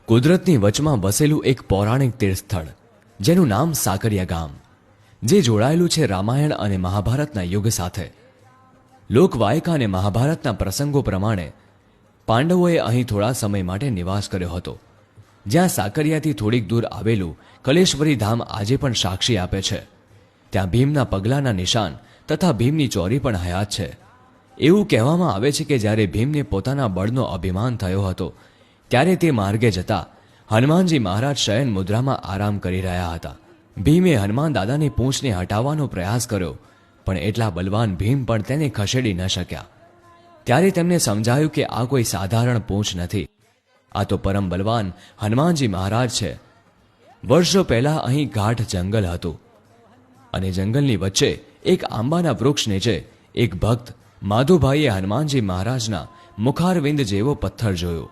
કુદરતની વચમાં વસેલું એક પૌરાણિક તીર્થસ્થળ જેનું નામ સાકરિયા ગામ, જે જોડાયેલું છે રામાયણ અને મહાભારતના યુગ સાથે. લોકવાયકા અને મહાભારતના પ્રસંગો પ્રમાણે પાંડવોએ અહીં થોડા સમય માટે નિવાસ કર્યો હતો, જ્યાં સાકરિયાથી થોડીક દૂર આવેલું કલેશ્વરી ધામ આજે પણ સાક્ષી આપે છે. ત્યાં ભીમના પગલાના નિશાન તથા ભીમની ચોરી પણ હયાત છે. એવું કહેવામાં આવે છે કે જ્યારે ભીમને પોતાના બળનો અભિમાન થયો હતો ત્યારે તે માર્ગે જતા હનુમાનજી મહારાજ શયન મુદ્રામાં આરામ કરી રહ્યા હતા. ભીમે હનુમાન દાદાની પૂંછને હટાવવાનો પ્રયાસ કર્યો, પણ એટલા બલવાન ભીમ પણ તેને ખસેડી ન શક્યા. ત્યારે તેમને સમજાયું કે આ કોઈ સાધારણ પૂંછ નથી, આ તો પરમ બલવાન હનુમાનજી મહારાજ છે. વર્ષો પહેલા અહીં ગાઢ જંગલ હતું અને જંગલની વચ્ચે એક આંબાના વૃક્ષ નીચે એક ભક્ત માધુભાઈએ હનુમાનજી મહારાજના મુખારવિંદ જેવો પથ્થર જોયો.